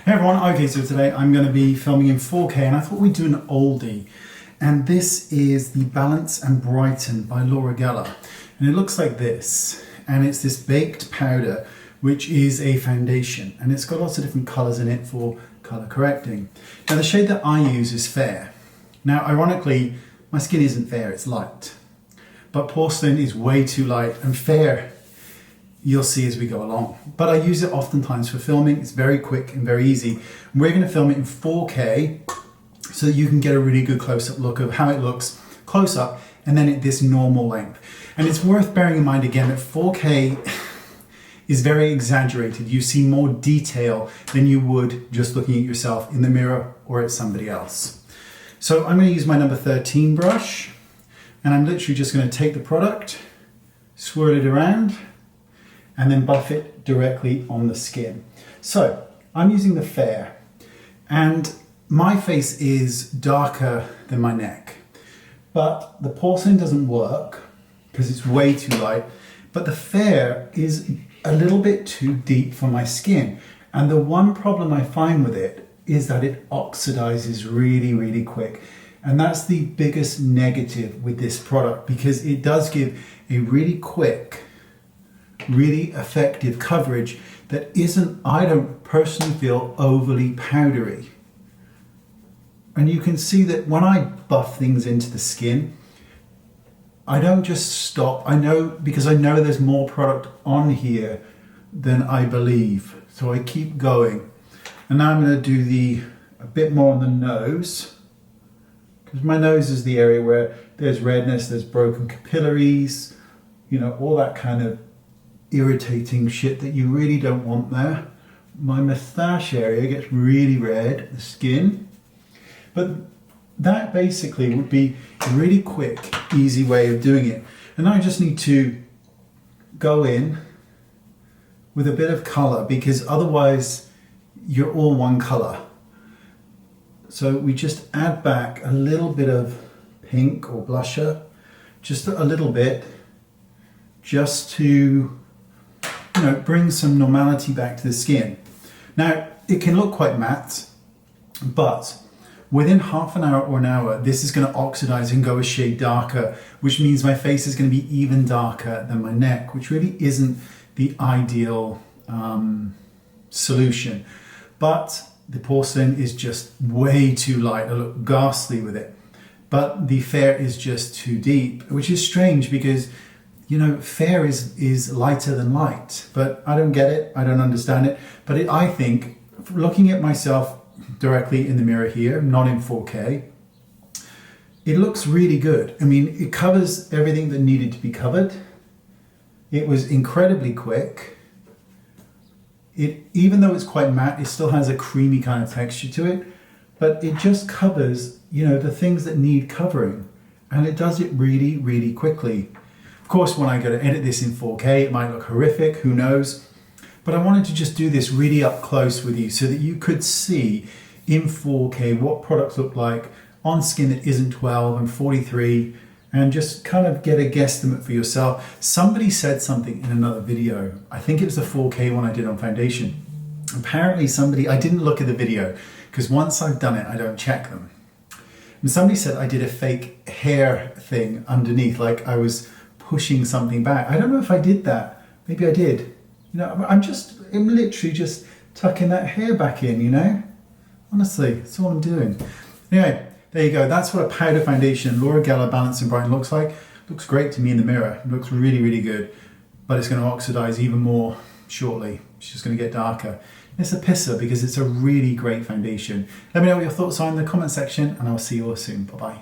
Hey everyone, okay, so today I'm going to be filming in 4K and I thought we'd do an oldie. And this is the Balance and Brighten by Laura Geller. And it looks like this. And it's this baked powder, which is a foundation. And it's got lots of different colours in it for colour correcting. Now the shade that I use is Fair. Now ironically, my skin isn't fair, it's light. But porcelain is way too light, and Fair you'll see as we go along. But I use it oftentimes for filming. It's very quick and very easy. We're going to film it in 4K so that you can get a really good close-up look of how it looks close up and then at this normal length. And it's worth bearing in mind again that 4K is very exaggerated. You see more detail than you would just looking at yourself in the mirror or at somebody else. So I'm going to use my number 13 brush, and I'm literally just going to take the product, swirl it around, and then buff it directly on the skin. So I'm using the Fair, and my face is darker than my neck, but the porcelain doesn't work because it's way too light, but the Fair is a little bit too deep for my skin. And the one problem I find with it is that it oxidizes really, really quick. And that's the biggest negative with this product, because it does give a really quick, really effective coverage that isn't, I don't personally feel, overly powdery. And you can see that when I buff things into the skin, I don't just stop. I know, because I know there's more product on here than I believe. So I keep going. And now I'm going to do a bit more on the nose, because my nose is the area where there's redness, there's broken capillaries, you know, all that kind of irritating shit that you really don't want there. My moustache area gets really red, the skin. But that basically would be a really quick, easy way of doing it. And I just need to go in with a bit of colour, because otherwise you're all one colour. So we just add back a little bit of pink or blusher, just a little bit, just to bring some normality back to the skin. Now, it can look quite matte, but within half an hour or an hour, this is going to oxidize and go a shade darker, which means my face is going to be even darker than my neck, which really isn't the ideal solution. But the porcelain is just way too light. I look ghastly with it. But the Fair is just too deep, which is strange because Fair is lighter than light, but I don't get it. I don't understand it. But I think, looking at myself directly in the mirror here, not in 4K, it looks really good. I mean, it covers everything that needed to be covered. It was incredibly quick. Even though it's quite matte, it still has a creamy kind of texture to it, but it just covers, the things that need covering, and it does it really, really quickly. Of course, when I go to edit this in 4K, it might look horrific, who knows? But I wanted to just do this really up close with you so that you could see in 4K what products look like on skin that isn't 12 and 43, and just kind of get a guesstimate for yourself. Somebody said something in another video, I think it was the 4K one I did on foundation. Apparently I didn't look at the video, because once I've done it, I don't check them. And somebody said I did a fake hair thing underneath, like I was pushing something back. I don't know if I did that. Maybe I did. I'm literally just tucking that hair back in, Honestly, that's all I'm doing. Anyway, there you go. That's what a powder foundation Laura Geller Balance and Brighten looks like. Looks great to me in the mirror. It looks really, really good. But it's going to oxidize even more shortly. It's just going to get darker. It's a pisser because it's a really great foundation. Let me know what your thoughts are in the comment section, and I'll see you all soon. Bye-bye.